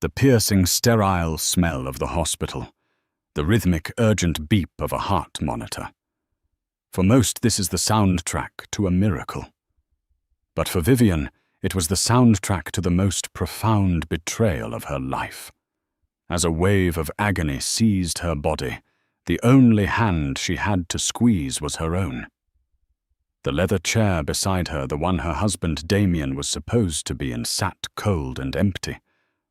The piercing, sterile smell of the hospital, the rhythmic, urgent beep of a heart monitor. For most, this is the soundtrack to a miracle. But for Vivian, it was the soundtrack to the most profound betrayal of her life. As a wave of agony seized her body, the only hand she had to squeeze was her own. The leather chair beside her, the one her husband Damien was supposed to be in, sat cold and empty.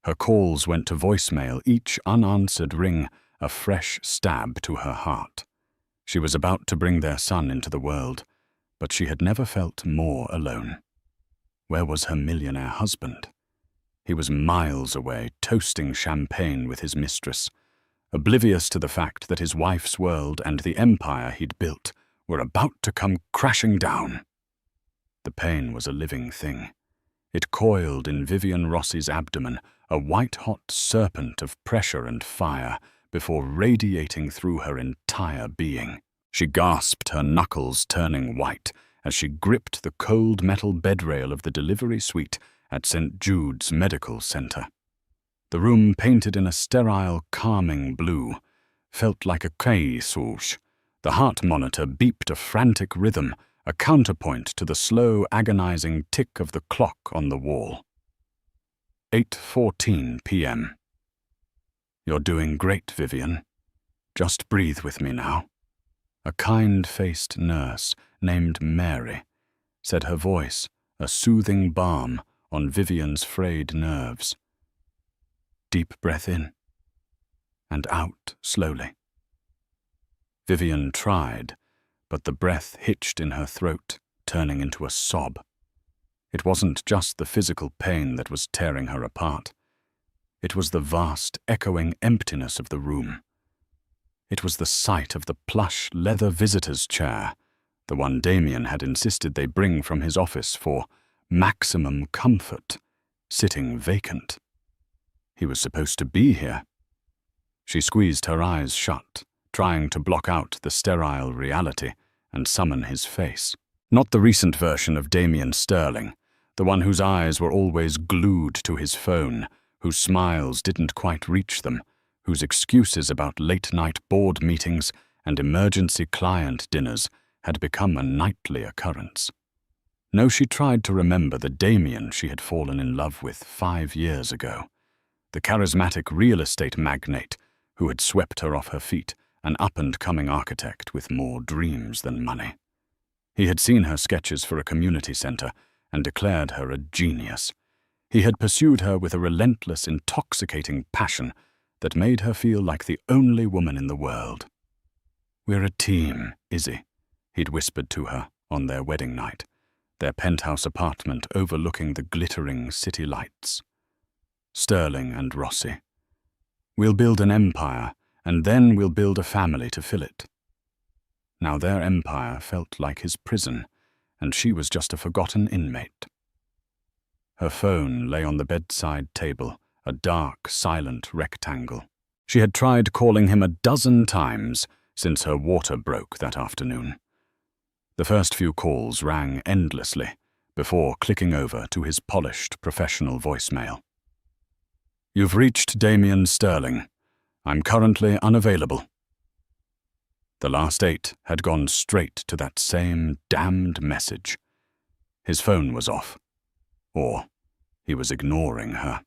Her calls went to voicemail, each unanswered ring a fresh stab to her heart. She was about to bring their son into the world, but she had never felt more alone. Where was her millionaire husband? He was miles away, toasting champagne with his mistress, oblivious to the fact that his wife's world and the empire he'd built were about to come crashing down. The pain was a living thing. It coiled in Vivian Rossi's abdomen, a white-hot serpent of pressure and fire, before radiating through her entire being. She gasped, her knuckles turning white, as she gripped the cold metal bedrail of the delivery suite at St. Jude's Medical Center. The room, painted in a sterile, calming blue, felt like a caille-souche. The heart monitor beeped a frantic rhythm, a counterpoint to the slow, agonizing tick of the clock on the wall. 8:14 p.m. "You're doing great, Vivian. Just breathe with me now." A kind-faced nurse named Mary said, her voice a soothing balm on Vivian's frayed nerves. Deep breath in and out slowly. Vivian tried, but the breath hitched in her throat, turning into a sob. It wasn't just the physical pain that was tearing her apart. It was the vast, echoing emptiness of the room. It was the sight of the plush leather visitor's chair, the one Damien had insisted they bring from his office for maximum comfort, sitting vacant. He was supposed to be here. She squeezed her eyes shut, trying to block out the sterile reality and summon his face. Not the recent version of Damien Sterling, the one whose eyes were always glued to his phone, whose smiles didn't quite reach them, whose excuses about late-night board meetings and emergency client dinners had become a nightly occurrence. No, she tried to remember the Damien she had fallen in love with 5 years ago, the charismatic real estate magnate who had swept her off her feet, an up-and-coming architect with more dreams than money. He had seen her sketches for a community center and declared her a genius. He had pursued her with a relentless, intoxicating passion that made her feel like the only woman in the world. "We're a team, Izzy," he'd whispered to her on their wedding night, their penthouse apartment overlooking the glittering city lights. "Sterling and Rossi. We'll build an empire, and then we'll build a family to fill it." Now their empire felt like his prison, and she was just a forgotten inmate. Her phone lay on the bedside table, a dark, silent rectangle. She had tried calling him a dozen times since her water broke that afternoon. The first few calls rang endlessly before clicking over to his polished, professional voicemail. "You've reached Damien Sterling. I'm currently unavailable." The last 8 had gone straight to that same damned message. His phone was off. Or he was ignoring her.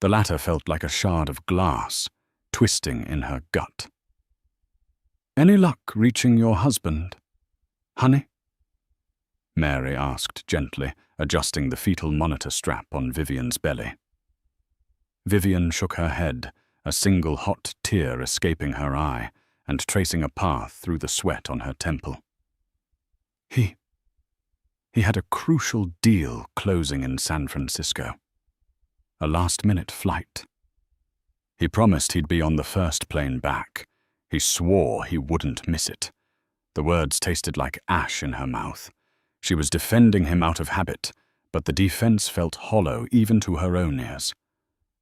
The latter felt like a shard of glass, twisting in her gut. "Any luck reaching your husband, honey?" Mary asked gently, adjusting the fetal monitor strap on Vivian's belly. Vivian shook her head, a single hot tear escaping her eye and tracing a path through the sweat on her temple. He had a crucial deal closing in San Francisco. A last-minute flight. He promised he'd be on the first plane back. He swore he wouldn't miss it. The words tasted like ash in her mouth. She was defending him out of habit, but the defense felt hollow even to her own ears.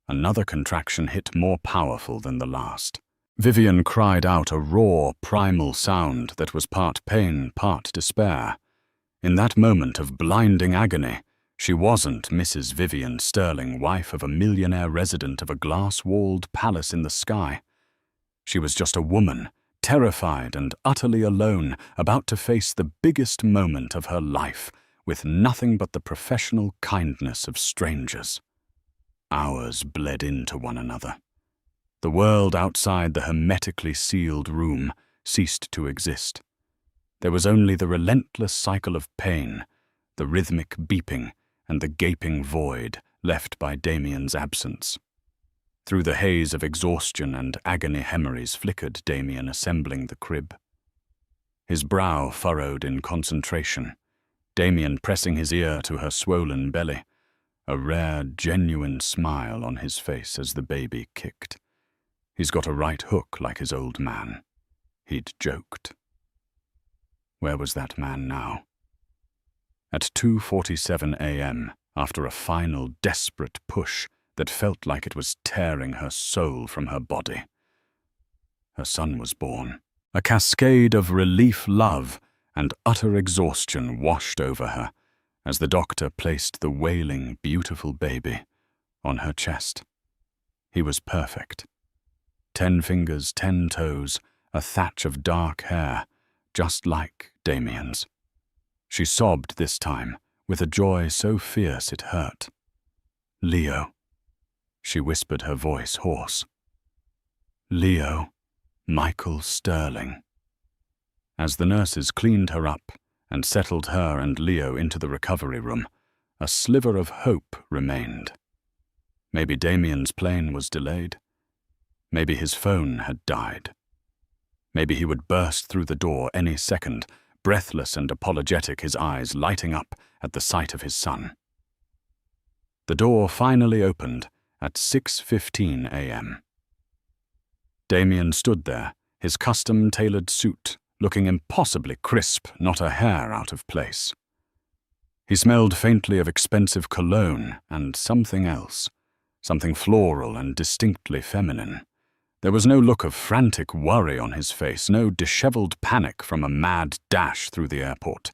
Another contraction hit more powerful than the last. Vivian cried out a raw, primal sound that was part pain, part despair. In that moment of blinding agony, She wasn't Mrs. Vivian Sterling, wife of a millionaire resident of a glass-walled palace in the sky. She was just a woman, terrified and utterly alone, about to face the biggest moment of her life, with nothing but the professional kindness of strangers. Hours bled into one another. The world outside the hermetically sealed room ceased to exist. There was only the relentless cycle of pain, the rhythmic beeping, and the gaping void left by Damien's absence. Through the haze of exhaustion and agony memories flickered Damien assembling the crib. His brow furrowed in concentration, Damien pressing his ear to her swollen belly, a rare, genuine smile on his face as the baby kicked. He's got a right hook like his old man, he'd joked. Where was that man now? At 2:47 a.m., after a final desperate push that felt like it was tearing her soul from her body, her son was born. A cascade of relief, love, and utter exhaustion washed over her as the doctor placed the wailing, beautiful baby on her chest. He was perfect. 10 fingers, 10 toes, a thatch of dark hair, just like Damien's. She sobbed this time, with a joy so fierce it hurt. "Leo," she whispered, her voice hoarse. "Leo Michael Sterling." As the nurses cleaned her up and settled her and Leo into the recovery room, a sliver of hope remained. Maybe Damien's plane was delayed. Maybe his phone had died. Maybe he would burst through the door any second, breathless and apologetic, his eyes lighting up at the sight of his son. The door finally opened at 6:15 a.m. Damien stood there, his custom-tailored suit looking impossibly crisp, not a hair out of place. He smelled faintly of expensive cologne and something else, something floral and distinctly feminine. There was no look of frantic worry on his face, no disheveled panic from a mad dash through the airport.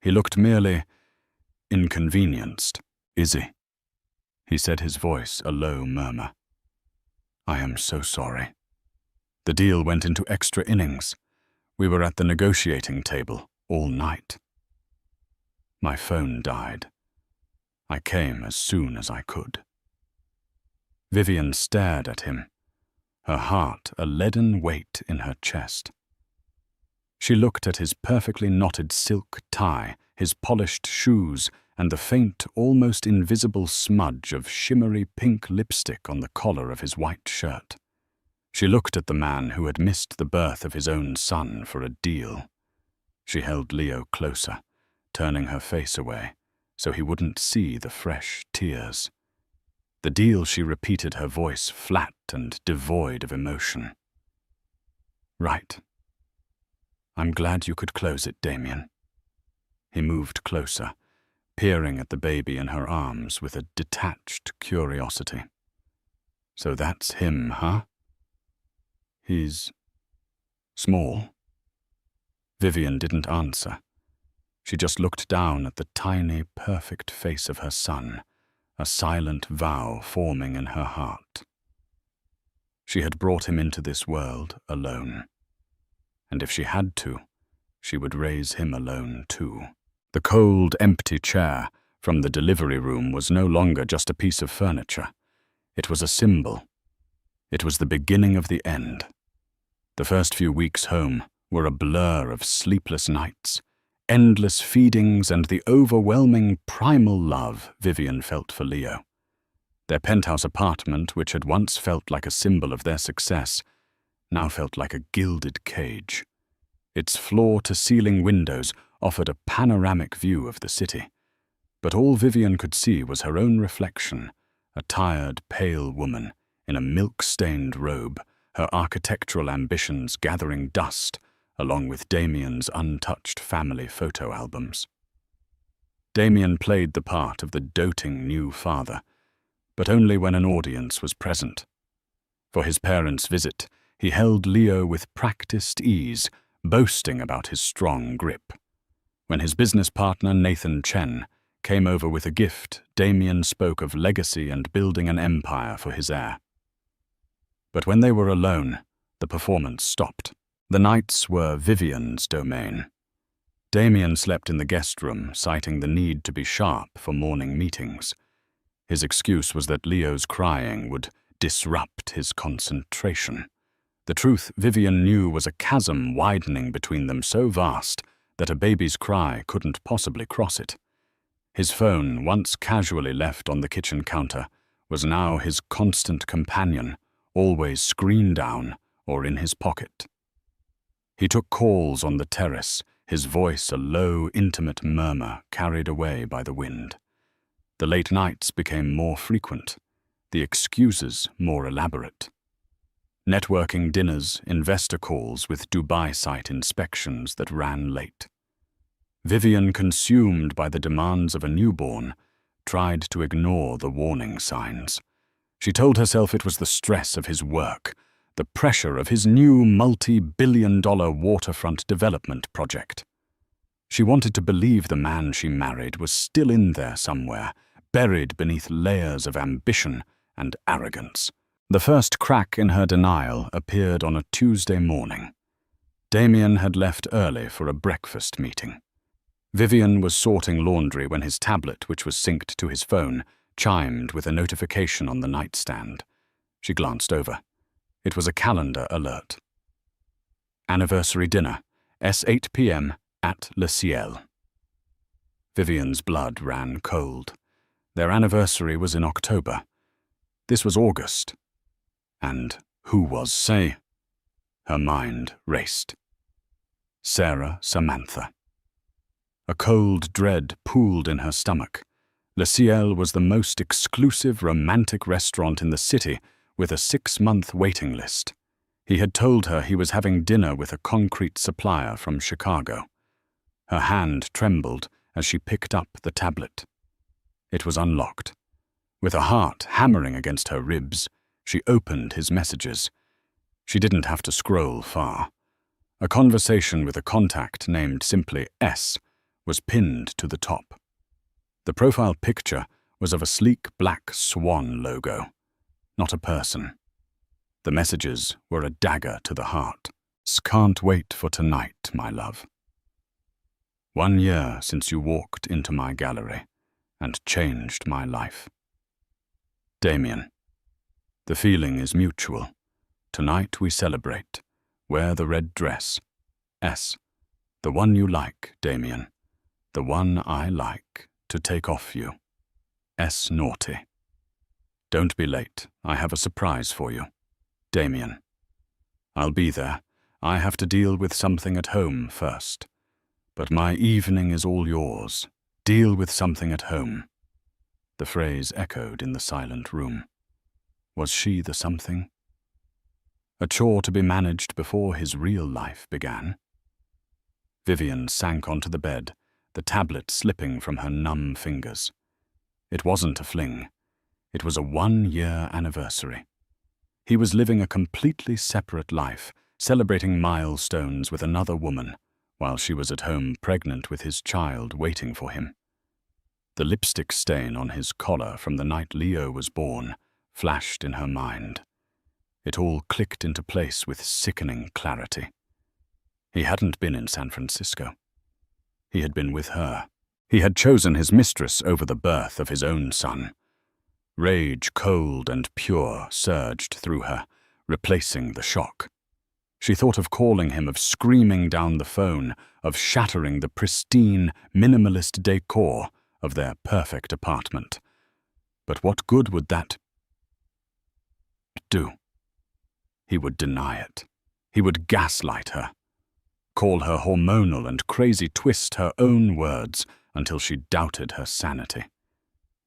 He looked merely inconvenienced. "Izzy," he said, his voice a low murmur. "I am so sorry. The deal went into extra innings. We were at the negotiating table all night. My phone died. I came as soon as I could." Vivian stared at him, her heart a leaden weight in her chest. She looked at his perfectly knotted silk tie, his polished shoes, and the faint, almost invisible smudge of shimmery pink lipstick on the collar of his white shirt. She looked at the man who had missed the birth of his own son for a deal. She held Leo closer, turning her face away so he wouldn't see the fresh tears. The deal, she repeated, her voice flat and devoid of emotion. "Right. I'm glad you could close it, Damien." He moved closer, peering at the baby in her arms with a detached curiosity. "So that's him, huh? He's small." Vivian didn't answer. She just looked down at the tiny, perfect face of her son, a silent vow forming in her heart. She had brought him into this world alone, and if she had to, she would raise him alone too. The cold, empty chair from the delivery room was no longer just a piece of furniture. It was a symbol. It was the beginning of the end. The first few weeks home were a blur of sleepless nights, endless feedings, and the overwhelming primal love Vivian felt for Leo. Their penthouse apartment, which had once felt like a symbol of their success, now felt like a gilded cage. Its floor-to-ceiling windows offered a panoramic view of the city, but all Vivian could see was her own reflection, a tired, pale woman in a milk-stained robe, her architectural ambitions gathering dust along with Damien's untouched family photo albums. Damien played the part of the doting new father, but only when an audience was present. For his parents' visit, he held Leo with practiced ease, boasting about his strong grip. When his business partner, Nathan Chen, came over with a gift, Damien spoke of legacy and building an empire for his heir. But when they were alone, the performance stopped. The nights were Vivian's domain. Damien slept in the guest room, citing the need to be sharp for morning meetings. His excuse was that Leo's crying would disrupt his concentration. The truth Vivian knew was a chasm widening between them so vast that a baby's cry couldn't possibly cross it. His phone, once casually left on the kitchen counter, was now his constant companion, always screen down or in his pocket. He took calls on the terrace, his voice a low, intimate murmur carried away by the wind. The late nights became more frequent, the excuses more elaborate. Networking dinners, investor calls with Dubai site inspections that ran late. Vivian, consumed by the demands of a newborn, tried to ignore the warning signs. She told herself it was the stress of his work, the pressure of his new multi-billion-dollar waterfront development project. She wanted to believe the man she married was still in there somewhere, buried beneath layers of ambition and arrogance. The first crack in her denial appeared on a Tuesday morning. Damien had left early for a breakfast meeting. Vivian was sorting laundry when his tablet, which was synced to his phone, chimed with a notification on the nightstand. She glanced over. It was a calendar alert. Anniversary dinner, S8 p.m. at Le Ciel. Vivian's blood ran cold. Their anniversary was in October. This was August. And who was Say? Her mind raced. Sarah Samantha. A cold dread pooled in her stomach. Le Ciel was the most exclusive romantic restaurant in the city, with a 6-month waiting list. He had told her he was having dinner with a concrete supplier from Chicago. Her hand trembled as she picked up the tablet. It was unlocked. With a heart hammering against her ribs, she opened his messages. She didn't have to scroll far. A conversation with a contact named simply S was pinned to the top. The profile picture was of a sleek black swan logo, not a person. The messages were a dagger to the heart. Can't wait for tonight, my love. 1 year since you walked into my gallery and changed my life. Damien. The feeling is mutual. Tonight we celebrate. Wear the red dress. S. The one you like, Damien. The one I like to take off you. S. Naughty. Don't be late. I have a surprise for you. Damien. I'll be there. I have to deal with something at home first. But my evening is all yours. Deal with something at home. The phrase echoed in the silent room. Was she the something? A chore to be managed before his real life began. Vivian sank onto the bed, the tablet slipping from her numb fingers. It wasn't a fling. It was a 1-year anniversary. He was living a completely separate life, celebrating milestones with another woman, while she was at home pregnant with his child waiting for him. The lipstick stain on his collar from the night Leo was born flashed in her mind. It all clicked into place with sickening clarity. He hadn't been in San Francisco. He had been with her. He had chosen his mistress over the birth of his own son. Rage, cold and pure, surged through her, replacing the shock. She thought of calling him, of screaming down the phone, of shattering the pristine, minimalist decor of their perfect apartment. But what good would that do? He would deny it. He would gaslight her. Call her hormonal and crazy, twist her own words until she doubted her sanity.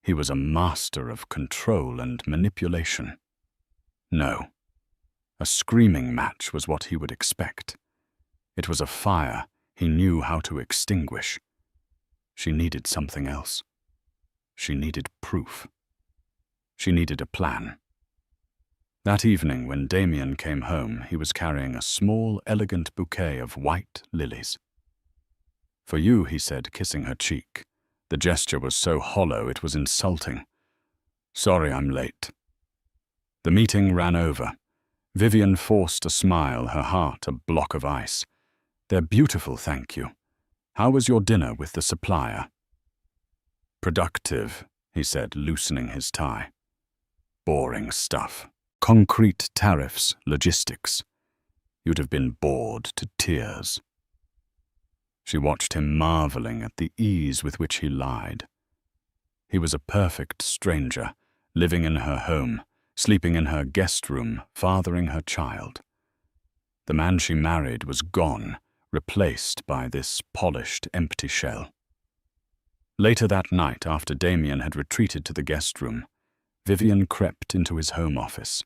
He was a master of control and manipulation. No. A screaming match was what he would expect. It was a fire he knew how to extinguish. She needed something else. She needed proof. She needed a plan. That evening, when Damien came home, he was carrying a small, elegant bouquet of white lilies. For you, he said, kissing her cheek. The gesture was so hollow it was insulting. "Sorry I'm late." The meeting ran over. Vivian forced a smile, her heart a block of ice. "They're beautiful, thank you. How was your dinner with the supplier?" "Productive," he said, loosening his tie. "Boring stuff. Concrete tariffs, logistics. You'd have been bored to tears." She watched him, marveling at the ease with which he lied. He was a perfect stranger, living in her home, sleeping in her guest room, fathering her child. The man she married was gone, replaced by this polished, empty shell. Later that night, after Damien had retreated to the guest room, Vivian crept into his home office.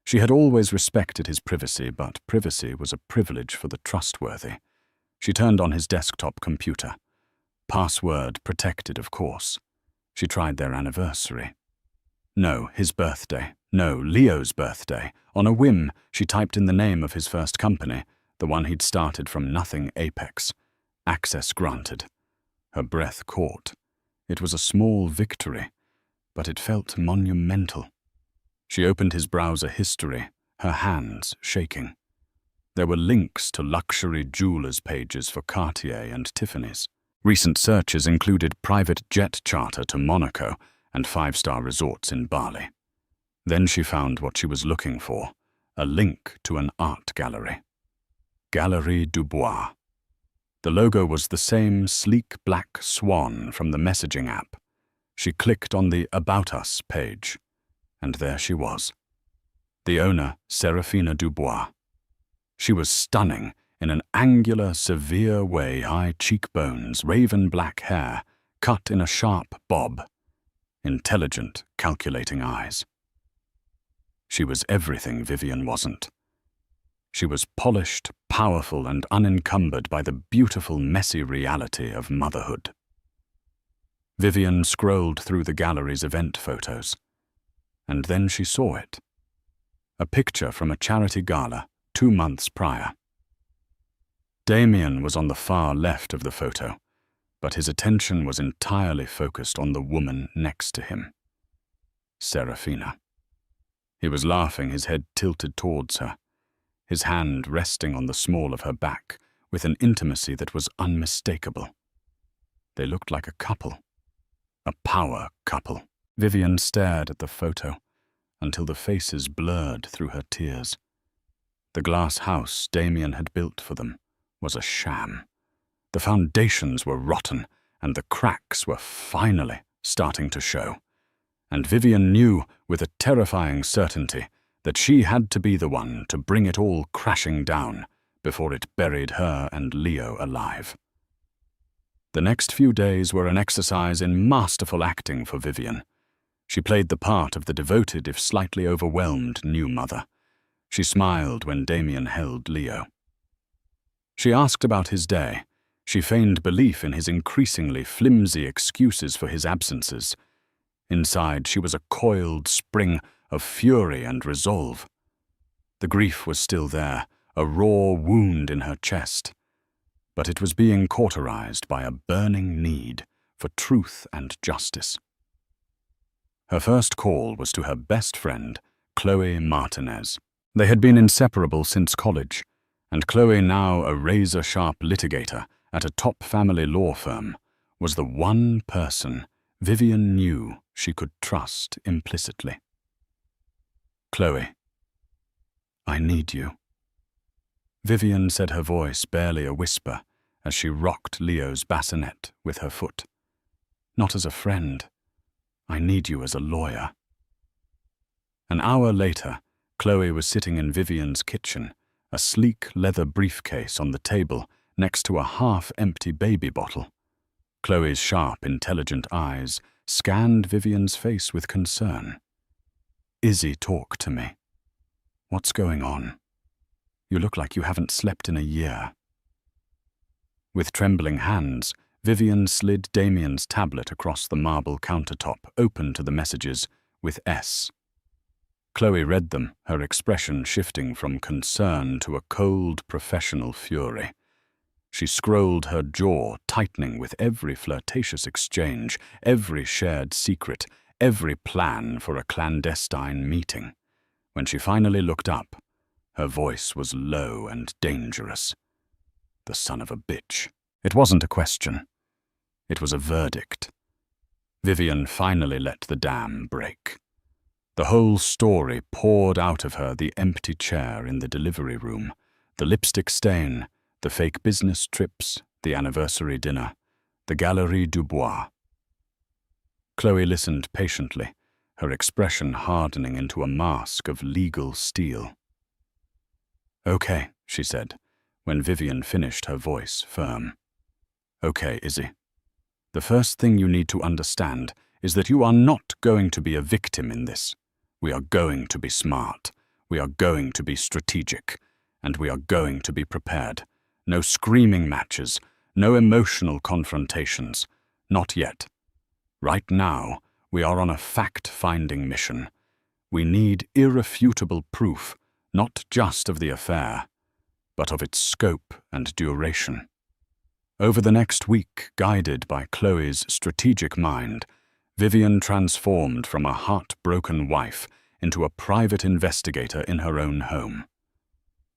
She had always respected his privacy, but privacy was a privilege for the trustworthy. She turned on his desktop computer. Password protected, of course. She tried their anniversary. No, his birthday. No, Leo's birthday. On a whim, she typed in the name of his first company, the one he'd started from nothing, Apex. Access granted. Her breath caught. It was a small victory, but it felt monumental. She opened his browser history, her hands shaking. There were links to luxury jewelers' pages for Cartier and Tiffany's. Recent searches included private jet charter to Monaco and five-star resorts in Bali. Then she found what she was looking for, a link to an art gallery. Galerie Dubois. The logo was the same sleek black swan from the messaging app. She clicked on the About Us page, and there she was. The owner, Serafina Dubois. She was stunning in an angular, severe way, high cheekbones, raven black hair, cut in a sharp bob, intelligent, calculating eyes. She was everything Vivian wasn't. She was polished, powerful, and unencumbered by the beautiful, messy reality of motherhood. Vivian scrolled through the gallery's event photos, and then she saw it. A picture from a charity gala 2 months prior. Damien was on the far left of the photo, but his attention was entirely focused on the woman next to him, Serafina. He was laughing, his head tilted towards her, his hand resting on the small of her back with an intimacy that was unmistakable. They looked like a couple, a power couple. Vivian stared at the photo until the faces blurred through her tears. The glass house Damien had built for them was a sham. The foundations were rotten, and the cracks were finally starting to show. And Vivian knew with a terrifying certainty that she had to be the one to bring it all crashing down before it buried her and Leo alive. The next few days were an exercise in masterful acting for Vivian. She played the part of the devoted, if slightly overwhelmed, new mother. She smiled when Damien held Leo. She asked about his day. She feigned belief in his increasingly flimsy excuses for his absences. Inside, she was a coiled spring of fury and resolve. The grief was still there, a raw wound in her chest, but it was being cauterized by a burning need for truth and justice. Her first call was to her best friend, Chloe Martinez. They had been inseparable since college, and Chloe, now a razor-sharp litigator at a top family law firm, was the one person Vivian knew she could trust implicitly. "Chloe, I need you." Vivian said, her voice barely a whisper, as she rocked Leo's bassinet with her foot. "Not as a friend. I need you as a lawyer." An hour later, Chloe was sitting in Vivian's kitchen, a sleek leather briefcase on the table next to a half-empty baby bottle. Chloe's sharp, intelligent eyes scanned Vivian's face with concern. "Izzy, talk to me. What's going on? You look like you haven't slept in a year." With trembling hands, Vivian slid Damien's tablet across the marble countertop, open to the messages with S. Chloe read them, her expression shifting from concern to a cold, professional fury. She scrolled, her jaw tightening with every flirtatious exchange, every shared secret, every plan for a clandestine meeting. When she finally looked up, her voice was low and dangerous. The son of a bitch. It wasn't a question. It was a verdict. Vivian finally let the dam break. The whole story poured out of her: the empty chair in the delivery room, the lipstick stain, the fake business trips, the anniversary dinner, the Galerie du Bois. Chloe listened patiently, her expression hardening into a mask of legal steel. "Okay," she said, when Vivian finished, her voice firm. "Okay, Izzy. The first thing you need to understand is that you are not going to be a victim in this. We are going to be smart. We are going to be strategic. And we are going to be prepared. No screaming matches, no emotional confrontations. Not yet. Right now, we are on a fact-finding mission. We need irrefutable proof, not just of the affair, but of its scope and duration." Over the next week, guided by Chloe's strategic mind, Vivian transformed from a heartbroken wife into a private investigator in her own home.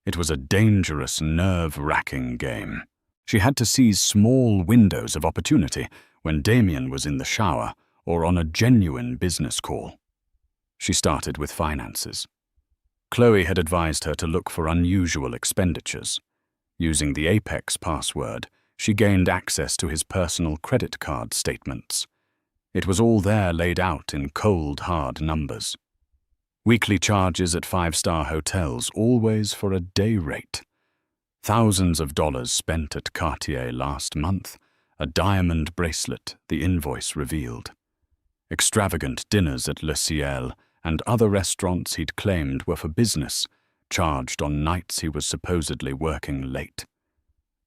It was a dangerous, nerve-wracking game. She had to seize small windows of opportunity when Damien was in the shower or on a genuine business call. She started with finances. Chloe had advised her to look for unusual expenditures. Using the Apex password, she gained access to his personal credit card statements. It was all there, laid out in cold, hard numbers. Weekly charges at five-star hotels, always for a day rate. Thousands of dollars spent at Cartier last month, a diamond bracelet, the invoice revealed. Extravagant dinners at Le Ciel and other restaurants he'd claimed were for business, charged on nights he was supposedly working late.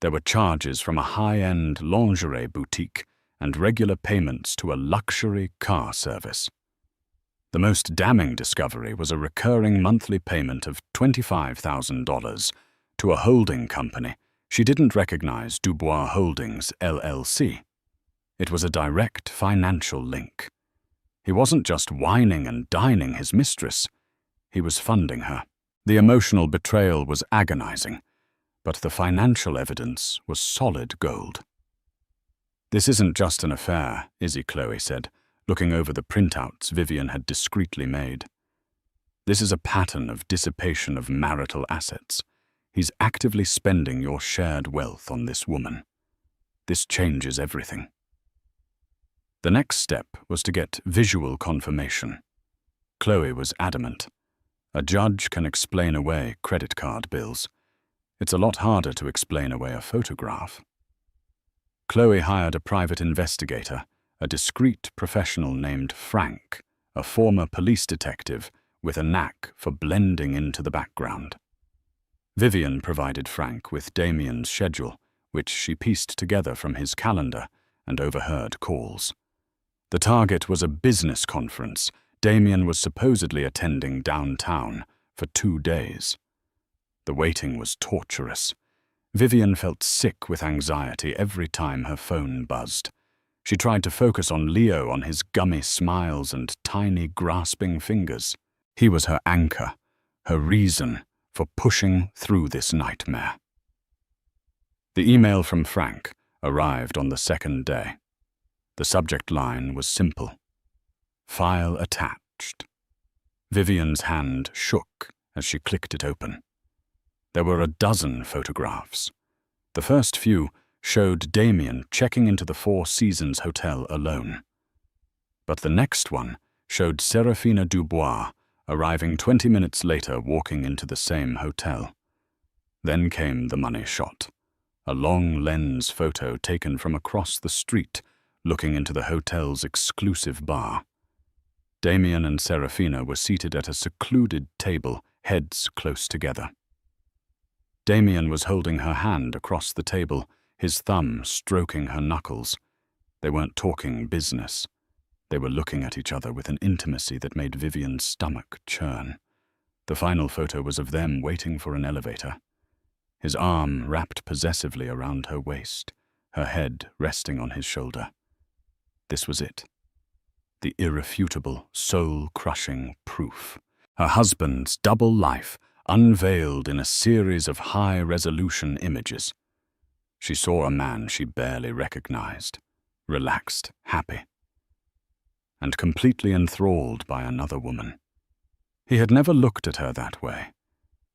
There were charges from a high-end lingerie boutique and regular payments to a luxury car service. The most damning discovery was a recurring monthly payment of $25,000 to a holding company she didn't recognize, Dubois Holdings, LLC. It was a direct financial link. He wasn't just wining and dining his mistress. He was funding her. The emotional betrayal was agonizing, but the financial evidence was solid gold. "This isn't just an affair," Izzy Chloe said, looking over the printouts Vivian had discreetly made. "This is a pattern of dissipation of marital assets. He's actively spending your shared wealth on this woman. This changes everything." The next step was to get visual confirmation. Chloe was adamant. A judge can explain away credit card bills. It's a lot harder to explain away a photograph. Chloe hired a private investigator, a discreet professional named Frank, a former police detective with a knack for blending into the background. Vivian provided Frank with Damien's schedule, which she pieced together from his calendar and overheard calls. The target was a business conference Damien was supposedly attending downtown for 2 days. The waiting was torturous. Vivian felt sick with anxiety every time her phone buzzed. She tried to focus on Leo, on his gummy smiles and tiny grasping fingers. He was her anchor, her reason for pushing through this nightmare. The email from Frank arrived on the second day. The subject line was simple: "File attached." Vivian's hand shook as she clicked it open. There were a dozen photographs. The first few showed Damien checking into the Four Seasons Hotel alone. But the next one showed Serafina Dubois arriving 20 minutes later, walking into the same hotel. Then came the money shot, a long lens photo taken from across the street, looking into the hotel's exclusive bar. Damien and Serafina were seated at a secluded table, heads close together. Damien was holding her hand across the table, his thumb stroking her knuckles. They weren't talking business. They were looking at each other with an intimacy that made Vivian's stomach churn. The final photo was of them waiting for an elevator. his arm wrapped possessively around her waist, her head resting on his shoulder. This was it. The irrefutable, soul-crushing proof. Her husband's double life unveiled in a series of high-resolution images. She saw a man she barely recognized, relaxed, happy, and completely enthralled by another woman. He had never looked at her that way,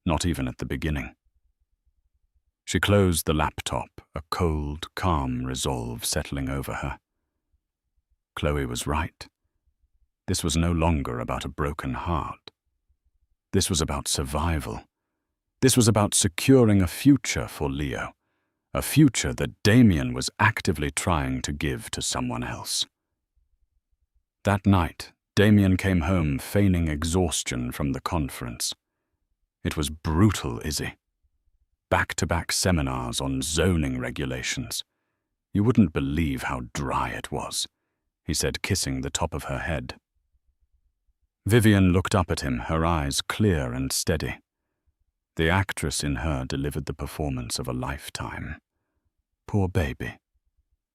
not even at the beginning. She closed the laptop, a cold, calm resolve settling over her. Chloe was right. This was no longer about a broken heart. This was about survival. This was about securing a future for Leo, a future that Damien was actively trying to give to someone else. That night, Damien came home feigning exhaustion from the conference. It was brutal, Izzy. Back-to-back seminars on zoning regulations. You wouldn't believe how dry it was, he said, kissing the top of her head. Vivian looked up at him, her eyes clear and steady. The actress in her delivered the performance of a lifetime. Poor baby.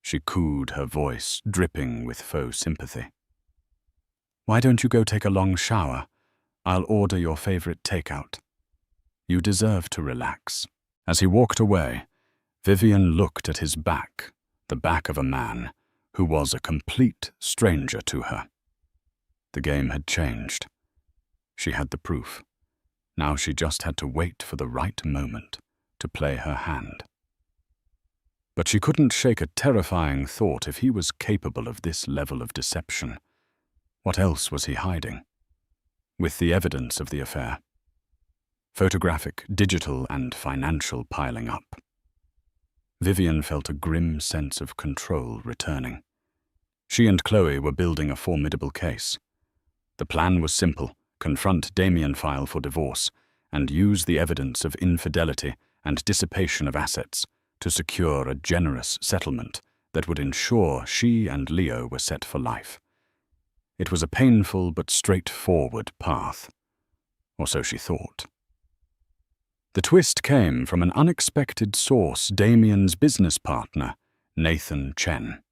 She cooed, her voice dripping with faux sympathy. Why don't you go take a long shower? I'll order your favorite takeout. You deserve to relax. As he walked away, Vivian looked at his back, the back of a man who was a complete stranger to her. The game had changed. She had the proof. Now she just had to wait for the right moment to play her hand. But she couldn't shake a terrifying thought. If he was capable of this level of deception, what else was he hiding? With the evidence of the affair, photographic, digital, and financial piling up, Vivian felt a grim sense of control returning. She and Chloe were building a formidable case. The plan was simple: confront Damien, file for divorce, and use the evidence of infidelity and dissipation of assets to secure a generous settlement that would ensure she and Leo were set for life. It was a painful but straightforward path, or so she thought. The twist came from an unexpected source: Damien's business partner, Nathan Chen.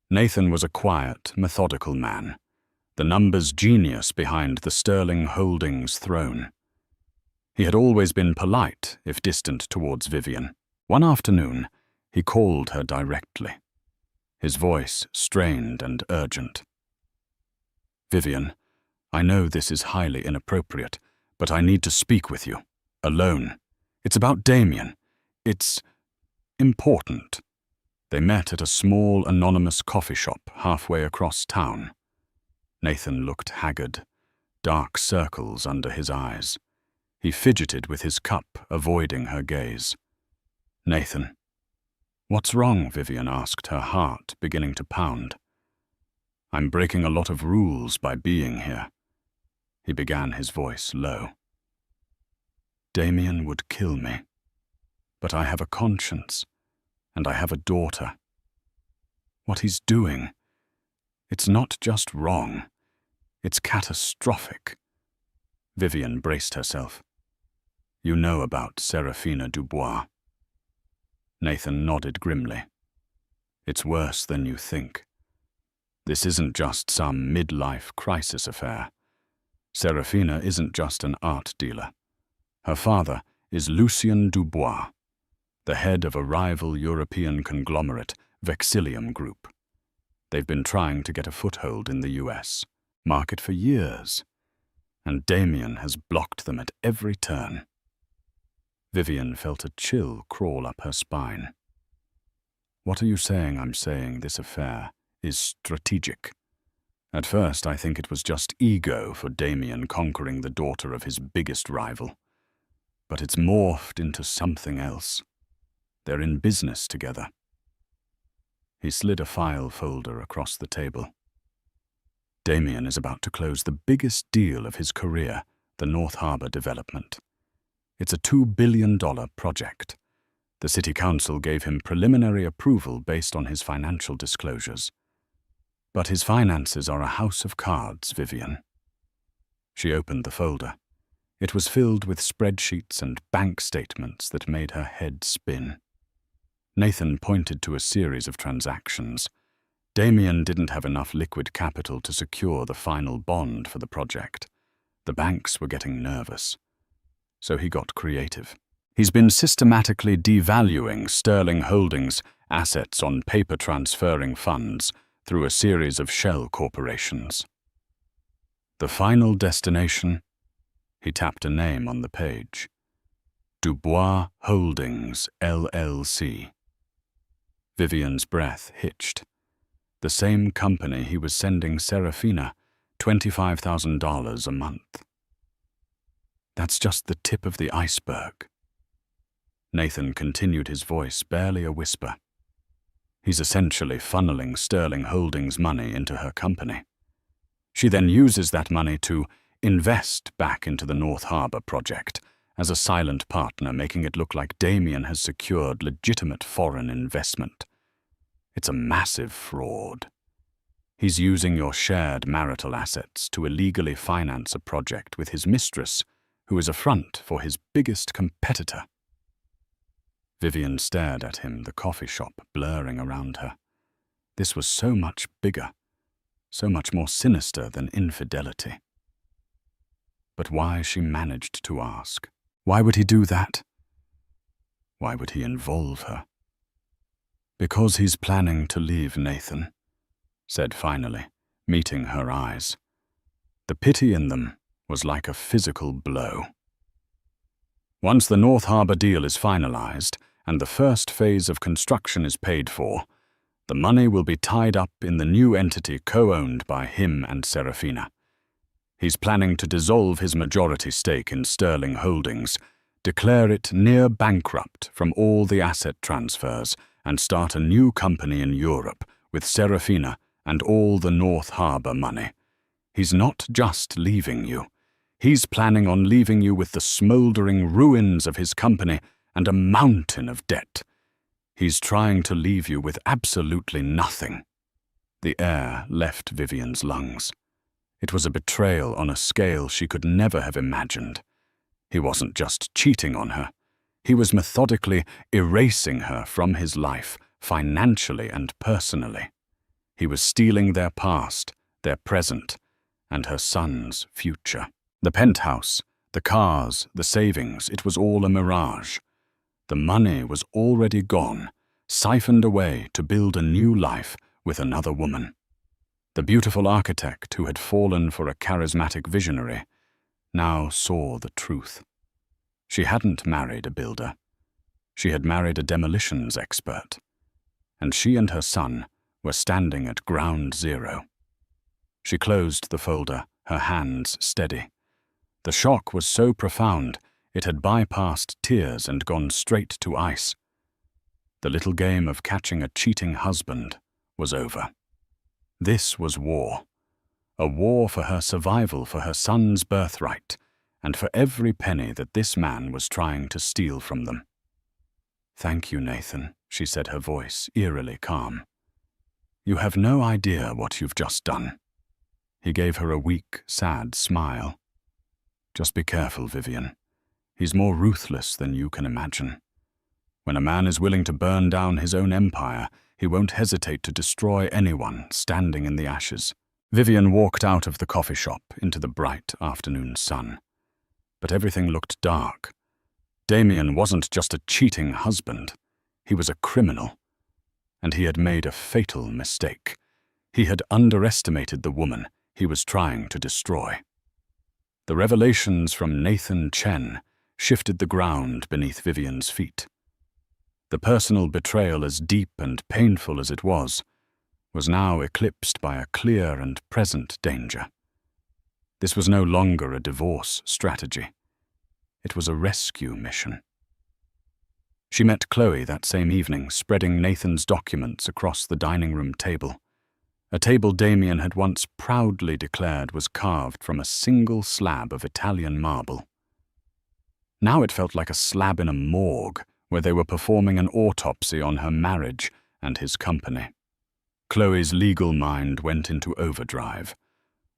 Nathan was a quiet, methodical man, the numbers genius behind the Sterling Holdings throne. He had always been polite, if distant, towards Vivian. One afternoon, he called her directly, his voice strained and urgent. Vivian, I know this is highly inappropriate, but I need to speak with you, alone. It's about Damien. It's important. They met at a small, anonymous coffee shop halfway across town. Nathan looked haggard, dark circles under his eyes. He fidgeted with his cup, avoiding her gaze. Nathan. What's wrong? Vivian asked, her heart beginning to pound. I'm breaking a lot of rules by being here. He began, his voice low. Damien would kill me, but I have a conscience, and I have a daughter. What he's doing, it's not just wrong, it's catastrophic. Vivian braced herself. You know about Serafina Dubois. Nathan nodded grimly. It's worse than you think. This isn't just some midlife crisis affair. Serafina isn't just an art dealer. Her father is Lucien Dubois, the head of a rival European conglomerate, Vexillium Group. They've been trying to get a foothold in the US market for years, and Damien has blocked them at every turn. Vivian felt a chill crawl up her spine. What are you saying? I'm saying this affair is strategic. At first, I think it was just ego for Damien conquering the daughter of his biggest rival. But it's morphed into something else. They're in business together. He slid a file folder across the table. Damien is about to close the biggest deal of his career, the North Harbor development. It's a $2 billion project. The city council gave him preliminary approval based on his financial disclosures. But his finances are a house of cards, Vivian. She opened the folder. It was filled with spreadsheets and bank statements that made her head spin. Nathan pointed to a series of transactions. Damien didn't have enough liquid capital to secure the final bond for the project. The banks were getting nervous. So he got creative. He's been systematically devaluing Sterling Holdings' assets on paper-transferring funds through a series of shell corporations. The final destination? He tapped a name on the page. Dubois Holdings, LLC. Vivian's breath hitched. The same company he was sending Serafina $25,000 a month. That's just the tip of the iceberg. Nathan continued, his voice barely a whisper. He's essentially funneling Sterling Holdings' money into her company. She then uses that money to invest back into the North Harbor project as a silent partner, making it look like Damien has secured legitimate foreign investment. It's a massive fraud. He's using your shared marital assets to illegally finance a project with his mistress, who is a front for his biggest competitor. Vivian stared at him, the coffee shop blurring around her. This was so much bigger, so much more sinister than infidelity. But why, she managed to ask. Why would he do that? Why would he involve her? Because he's planning to leave Nathan, said finally, meeting her eyes. The pity in them was like a physical blow. Once the North Harbor deal is finalized and the first phase of construction is paid for, the money will be tied up in the new entity co-owned by him and Serafina. He's planning to dissolve his majority stake in Sterling Holdings, declare it near bankrupt from all the asset transfers, and start a new company in Europe with Serafina and all the North Harbor money. He's not just leaving you. He's planning on leaving you with the smoldering ruins of his company and a mountain of debt. He's trying to leave you with absolutely nothing. The air left Vivian's lungs. It was a betrayal on a scale she could never have imagined. He wasn't just cheating on her. He was methodically erasing her from his life, financially and personally. He was stealing their past, their present, and her son's future. The penthouse, the cars, the savings, it was all a mirage. The money was already gone, siphoned away to build a new life with another woman. The beautiful architect who had fallen for a charismatic visionary now saw the truth. She hadn't married a builder. She had married a demolitions expert. And she and her son were standing at ground zero. She closed the folder, her hands steady. The shock was so profound, it had bypassed tears and gone straight to ice. The little game of catching a cheating husband was over. This was war. A war for her survival, for her son's birthright, and for every penny that this man was trying to steal from them. "Thank you, Nathan," she said, her voice eerily calm. "You have no idea what you've just done." He gave her a weak, sad smile. "Just be careful, Vivian. He's more ruthless than you can imagine. When a man is willing to burn down his own empire, he won't hesitate to destroy anyone standing in the ashes." Vivian walked out of the coffee shop into the bright afternoon sun. But everything looked dark. Damien wasn't just a cheating husband. He was a criminal. And he had made a fatal mistake. He had underestimated the woman he was trying to destroy. The revelations from Nathan Chen shifted the ground beneath Vivian's feet. The personal betrayal, as deep and painful as it was now eclipsed by a clear and present danger. This was no longer a divorce strategy. It was a rescue mission. She met Chloe that same evening, spreading Nathan's documents across the dining room table. A table Damien had once proudly declared was carved from a single slab of Italian marble. Now it felt like a slab in a morgue, where they were performing an autopsy on her marriage and his company. Chloe's legal mind went into overdrive.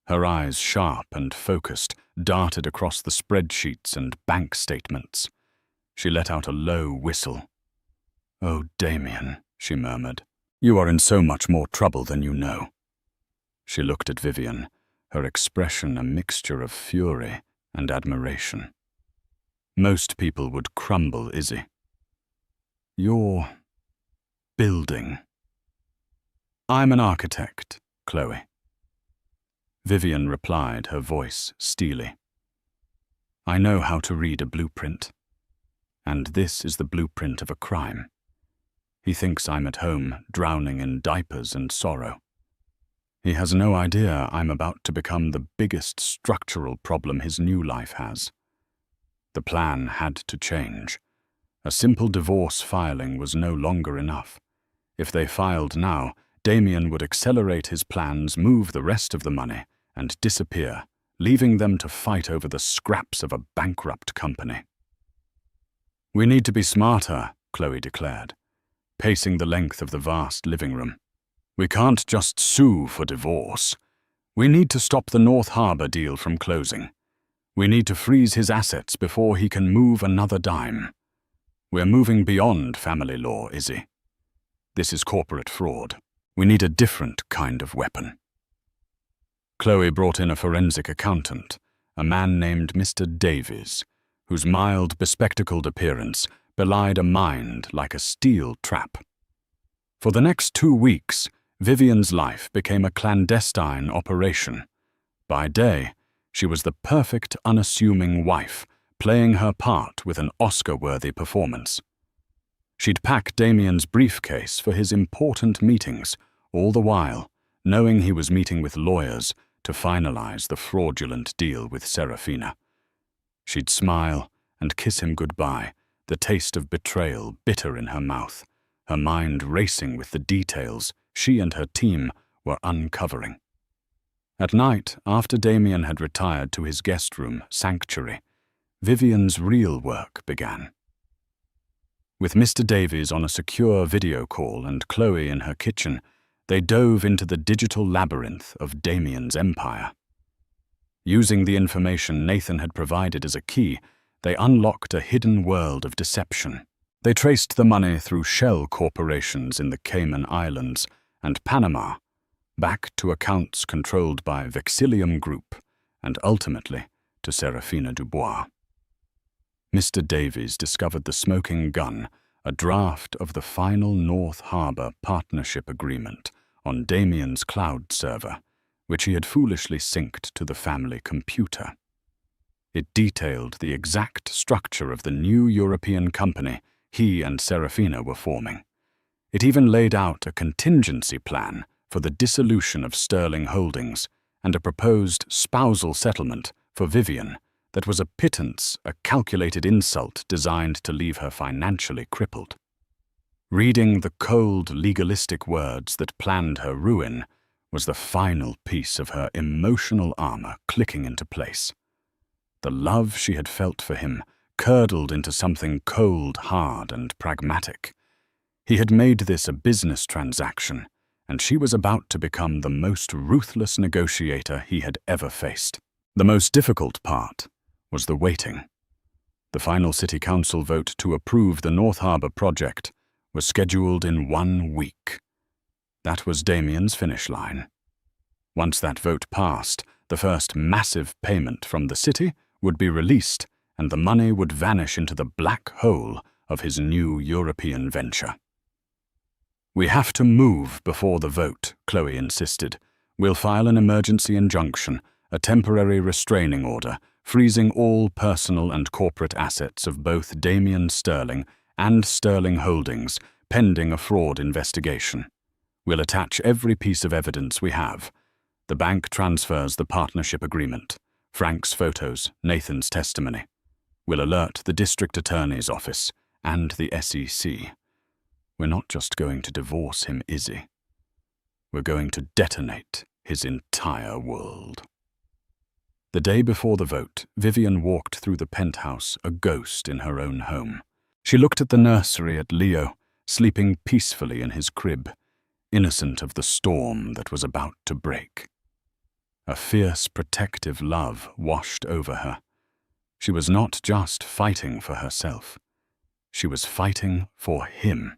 Her eyes, sharp and focused, darted across the spreadsheets and bank statements. She let out a low whistle. "Oh, Damien," she murmured, "you are in so much more trouble than you know." She looked at Vivian, her expression a mixture of fury and admiration. "Most people would crumble, Izzy. You're building." "I'm an architect, Chloe." Vivian replied, her voice steely. "I know how to read a blueprint. And this is the blueprint of a crime. He thinks I'm at home, drowning in diapers and sorrow. He has no idea I'm about to become the biggest structural problem his new life has. The plan had to change. A simple divorce filing was no longer enough. If they filed now, Damien would accelerate his plans, move the rest of the money, and disappear, leaving them to fight over the scraps of a bankrupt company. "We need to be smarter," Chloe declared, pacing the length of the vast living room. "We can't just sue for divorce. We need to stop the North Harbor deal from closing. We need to freeze his assets before he can move another dime. We're moving beyond family law, Izzy. This is corporate fraud. We need a different kind of weapon." Chloe brought in a forensic accountant, a man named Mr. Davies, whose mild, bespectacled appearance belied a mind like a steel trap. For the next 2 weeks, Vivian's life became a clandestine operation. By day, she was the perfect, unassuming wife, playing her part with an Oscar-worthy performance. She'd pack Damien's briefcase for his important meetings, all the while knowing he was meeting with lawyers to finalize the fraudulent deal with Serafina. She'd smile and kiss him goodbye, the taste of betrayal bitter in her mouth, her mind racing with the details she and her team were uncovering. At night, after Damien had retired to his guest room, Sanctuary, Vivian's real work began. With Mr. Davies on a secure video call and Chloe in her kitchen, they dove into the digital labyrinth of Damien's empire. Using the information Nathan had provided as a key, they unlocked a hidden world of deception. They traced the money through shell corporations in the Cayman Islands and Panama, back to accounts controlled by Vexillium Group, and ultimately to Serafina Dubois. Mr. Davies discovered the smoking gun, a draft of the final North Harbor partnership agreement on Damien's cloud server, which he had foolishly synced to the family computer. It detailed the exact structure of the new European company he and Serafina were forming. It even laid out a contingency plan for the dissolution of Sterling Holdings and a proposed spousal settlement for Vivian that was a pittance, a calculated insult designed to leave her financially crippled. Reading the cold, legalistic words that planned her ruin was the final piece of her emotional armor clicking into place. The love she had felt for him curdled into something cold, hard, and pragmatic. He had made this a business transaction, and she was about to become the most ruthless negotiator he had ever faced. The most difficult part was the waiting. The final city council vote to approve the North Harbor project was scheduled in 1 week. That was Damien's finish line. Once that vote passed, the first massive payment from the city would be released, and the money would vanish into the black hole of his new European venture. "We have to move before the vote," Chloe insisted. "We'll file an emergency injunction, a temporary restraining order, freezing all personal and corporate assets of both Damien Sterling and Sterling Holdings, pending a fraud investigation. We'll attach every piece of evidence we have. The bank transfers the partnership agreement, Frank's photos, Nathan's testimony. We'll alert the district attorney's office and the SEC. We're not just going to divorce him, Izzy. We're going to detonate his entire world." The day before the vote, Vivian walked through the penthouse, a ghost in her own home. She looked at the nursery at Leo, sleeping peacefully in his crib, innocent of the storm that was about to break. A fierce, protective love washed over her. She was not just fighting for herself. She was fighting for him.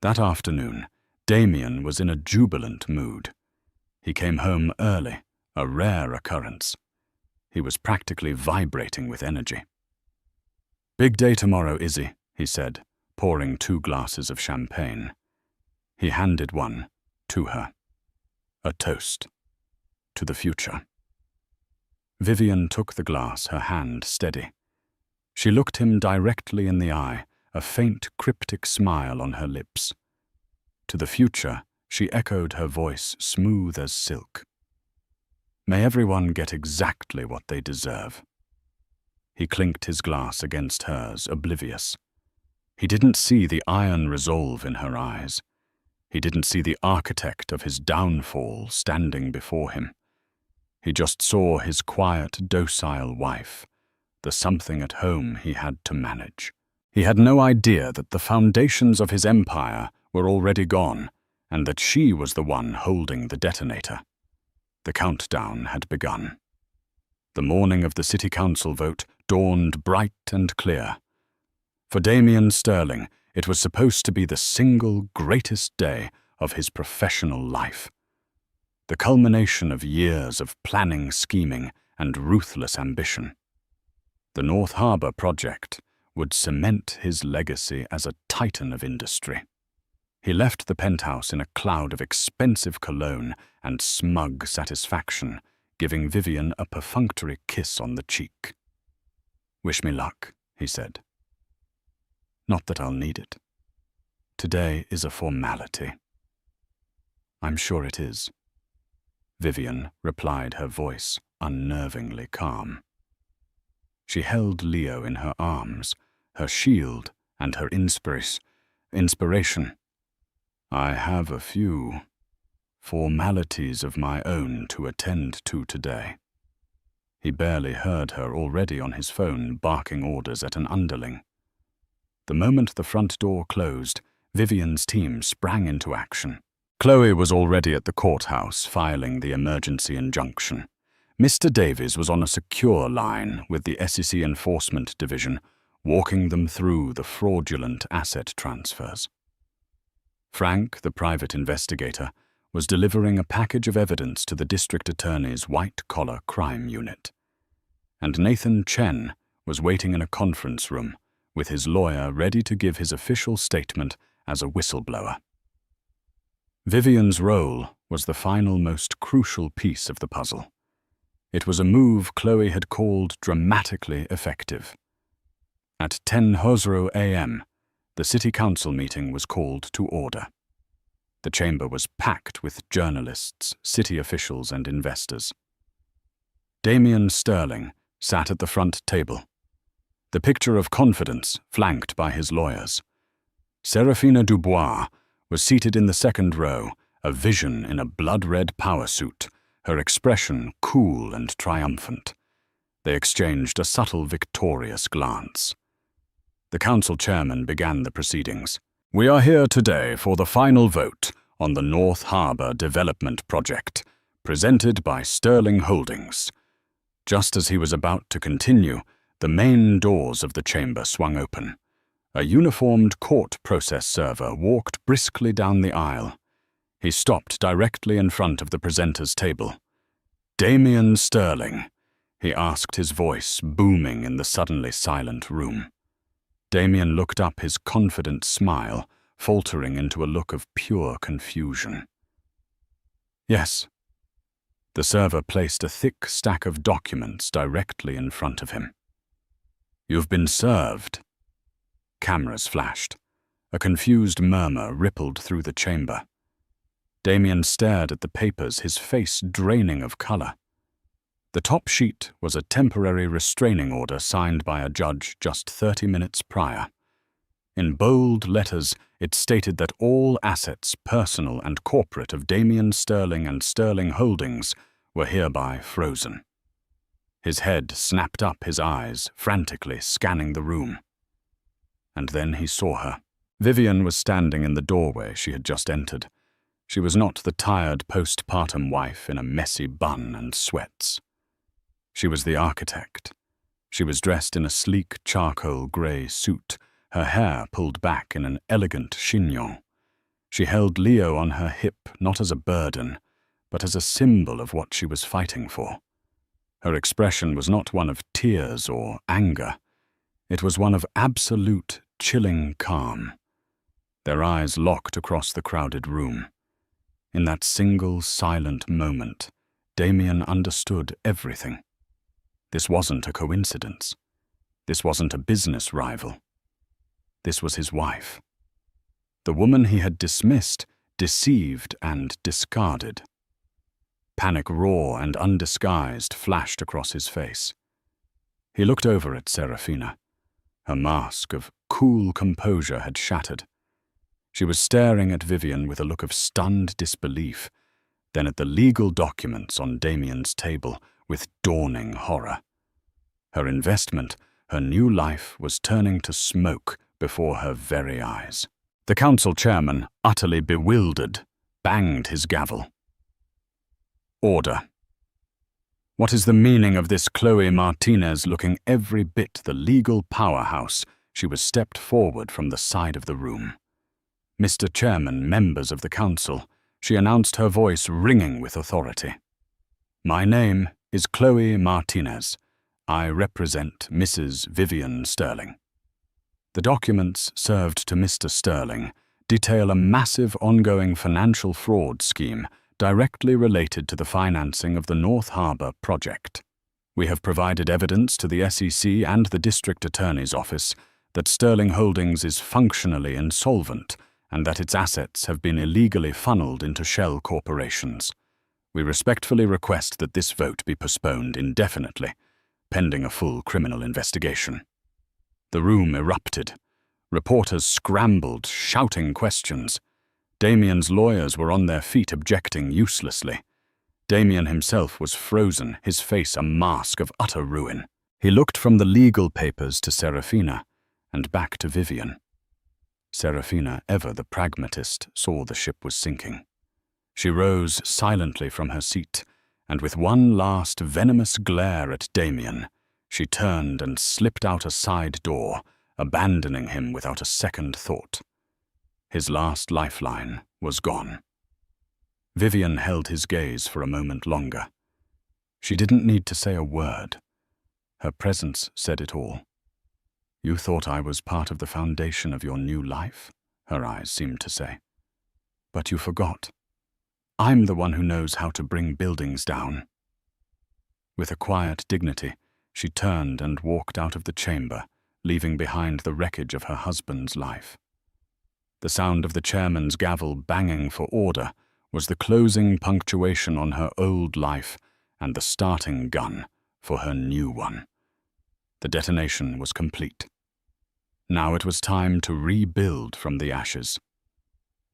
That afternoon, Damien was in a jubilant mood. He came home early, a rare occurrence. He was practically vibrating with energy. "Big day tomorrow, Izzy," he said, pouring 2 glasses of champagne. He handed one to her. A toast. To the future. Vivian took the glass, her hand steady. She looked him directly in the eye, a faint, cryptic smile on her lips. To the future, she echoed, her voice smooth as silk. May everyone get exactly what they deserve. He clinked his glass against hers, oblivious. He didn't see the iron resolve in her eyes. He didn't see the architect of his downfall standing before him. He just saw his quiet, docile wife, the something at home he had to manage. He had no idea that the foundations of his empire were already gone, and that she was the one holding the detonator. The countdown had begun. The morning of the city council vote dawned bright and clear. For Damien Sterling, it was supposed to be the single greatest day of his professional life. The culmination of years of planning, scheming, and ruthless ambition. The North Harbor project would cement his legacy as a titan of industry. He left the penthouse in a cloud of expensive cologne and smug satisfaction, giving Vivian a perfunctory kiss on the cheek. "Wish me luck," he said. "Not that I'll need it. Today is a formality." "I'm sure it is," Vivian replied, her voice unnervingly calm. She held Leo in her arms, her shield and her inspiration. "I have a few formalities of my own to attend to today." He barely heard her, already on his phone, barking orders at an underling. The moment the front door closed, Vivian's team sprang into action. Chloe was already at the courthouse, filing the emergency injunction. Mr. Davies was on a secure line with the SEC Enforcement Division, walking them through the fraudulent asset transfers. Frank, the private investigator, was delivering a package of evidence to the district attorney's white-collar crime unit. And Nathan Chen was waiting in a conference room, with his lawyer ready to give his official statement as a whistleblower. Vivian's role was the final, most crucial piece of the puzzle. It was a move Chloe had called dramatically effective. At 10:00 a.m., the city council meeting was called to order. The chamber was packed with journalists, city officials, and investors. Damien Sterling sat at the front table, the picture of confidence flanked by his lawyers. Serafina Dubois was seated in the second row, a vision in a blood-red power suit, her expression cool and triumphant. They exchanged a subtle, victorious glance. The council chairman began the proceedings. "We are here today for the final vote on the North Harbor Development Project, presented by Sterling Holdings." Just as he was about to continue, the main doors of the chamber swung open. A uniformed court process server walked briskly down the aisle. He stopped directly in front of the presenter's table. "Damien Sterling," he asked, his voice booming in the suddenly silent room. Damien looked up, his confident smile faltering into a look of pure confusion. "Yes." The server placed a thick stack of documents directly in front of him. "You've been served." Cameras flashed. A confused murmur rippled through the chamber. Damien stared at the papers, his face draining of color. The top sheet was a temporary restraining order signed by a judge just 30 minutes prior. In bold letters, it stated that all assets, personal and corporate, of Damien Sterling and Sterling Holdings were hereby frozen. His head snapped up, his eyes frantically scanning the room. And then he saw her. Vivian was standing in the doorway she had just entered. She was not the tired postpartum wife in a messy bun and sweats. She was the architect. She was dressed in a sleek charcoal grey suit, her hair pulled back in an elegant chignon. She held Leo on her hip not as a burden, but as a symbol of what she was fighting for. Her expression was not one of tears or anger. It was one of absolute, chilling calm. Their eyes locked across the crowded room. In that single, silent moment, Damien understood everything. This wasn't a coincidence. This wasn't a business rival. This was his wife. The woman he had dismissed, deceived, and discarded. Panic raw and undisguised flashed across his face. He looked over at Serafina. Her mask of cool composure had shattered. She was staring at Vivian with a look of stunned disbelief, then at the legal documents on Damien's table with dawning horror. Her investment, her new life, was turning to smoke before her very eyes. The council chairman, utterly bewildered, banged his gavel. Order. What is the meaning of this Chloe Martinez looking every bit the legal powerhouse? She was stepped forward from the side of the room. Mr. Chairman, members of the council, she announced, her voice ringing with authority. My name is Chloe Martinez. I represent Mrs. Vivian Sterling. The documents served to Mr. Sterling detail a massive ongoing financial fraud scheme directly related to the financing of the North Harbour project. We have provided evidence to the SEC and the District Attorney's Office that Sterling Holdings is functionally insolvent and that its assets have been illegally funneled into shell corporations. We respectfully request that this vote be postponed indefinitely, pending a full criminal investigation. The room erupted. Reporters scrambled, shouting questions. Damien's lawyers were on their feet, objecting uselessly. Damien himself was frozen, his face a mask of utter ruin. He looked from the legal papers to Serafina, and back to Vivian. Serafina, ever the pragmatist, saw the ship was sinking. She rose silently from her seat, and with one last venomous glare at Damien, she turned and slipped out a side door, abandoning him without a second thought. His last lifeline was gone. Vivian held his gaze for a moment longer. She didn't need to say a word. Her presence said it all. You thought I was part of the foundation of your new life, her eyes seemed to say. But you forgot. I'm the one who knows how to bring buildings down. With a quiet dignity, she turned and walked out of the chamber, leaving behind the wreckage of her husband's life. The sound of the chairman's gavel banging for order was the closing punctuation on her old life and the starting gun for her new one. The detonation was complete. Now it was time to rebuild from the ashes.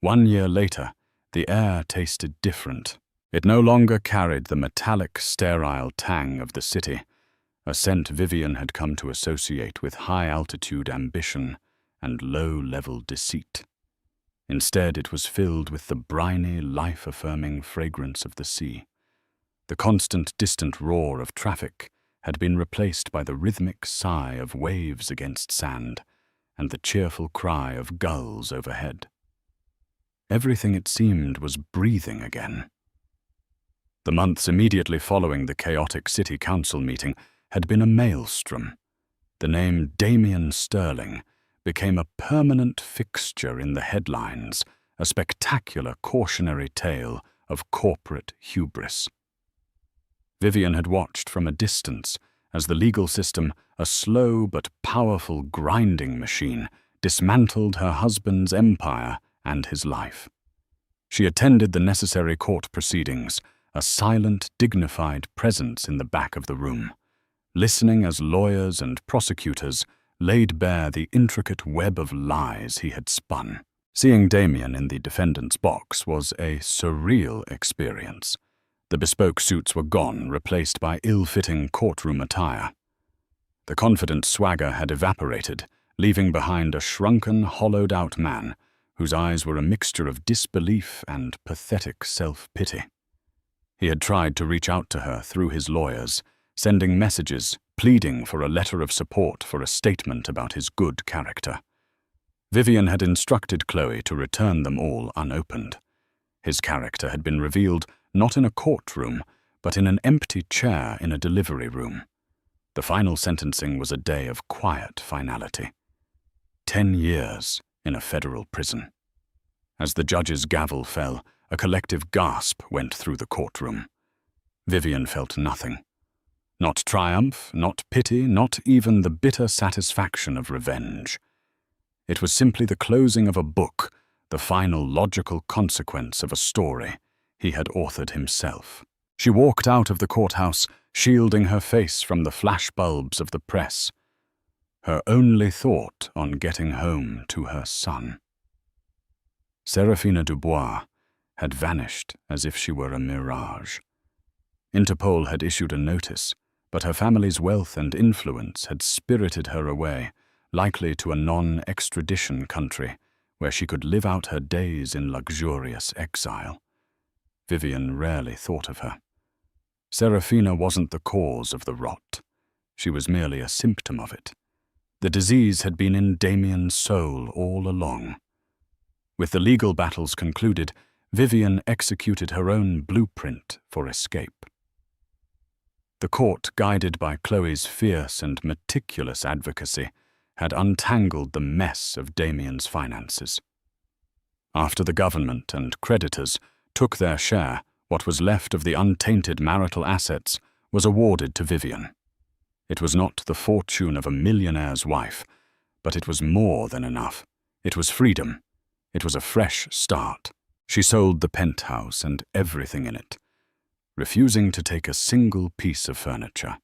1 year later, the air tasted different. It no longer carried the metallic, sterile tang of the city, a scent Vivian had come to associate with high-altitude ambition and low-level deceit. Instead, it was filled with the briny, life-affirming fragrance of the sea. The constant, distant roar of traffic had been replaced by the rhythmic sigh of waves against sand and the cheerful cry of gulls overhead. Everything, it seemed, was breathing again. The months immediately following the chaotic city council meeting had been a maelstrom. The name Damien Sterling became a permanent fixture in the headlines, a spectacular cautionary tale of corporate hubris. Vivian had watched from a distance as the legal system, a slow but powerful grinding machine, dismantled her husband's empire and his life. She attended the necessary court proceedings, a silent, dignified presence in the back of the room, listening as lawyers and prosecutors laid bare the intricate web of lies he had spun. Seeing Damien in the defendant's box was a surreal experience. The bespoke suits were gone, replaced by ill-fitting courtroom attire. The confident swagger had evaporated, leaving behind a shrunken, hollowed-out man whose eyes were a mixture of disbelief and pathetic self-pity. He had tried to reach out to her through his lawyers, sending messages, pleading for a letter of support for a statement about his good character. Vivian had instructed Chloe to return them all unopened. His character had been revealed not in a courtroom, but in an empty chair in a delivery room. The final sentencing was a day of quiet finality. 10 years in a federal prison. As the judge's gavel fell, a collective gasp went through the courtroom. Vivian felt nothing. Not triumph, not pity, not even the bitter satisfaction of revenge. It was simply the closing of a book, the final logical consequence of a story he had authored himself. She walked out of the courthouse, shielding her face from the flashbulbs of the press, her only thought on getting home to her son. Serafina Dubois had vanished as if she were a mirage. Interpol had issued a notice, but her family's wealth and influence had spirited her away, likely to a non-extradition country where she could live out her days in luxurious exile. Vivian rarely thought of her. Serafina wasn't the cause of the rot. She was merely a symptom of it. The disease had been in Damien's soul all along. With the legal battles concluded, Vivian executed her own blueprint for escape. The court, guided by Chloe's fierce and meticulous advocacy, had untangled the mess of Damien's finances. After the government and creditors took their share, what was left of the untainted marital assets was awarded to Vivian. It was not the fortune of a millionaire's wife, but it was more than enough. It was freedom. It was a fresh start. She sold the penthouse and everything in it, refusing to take a single piece of furniture,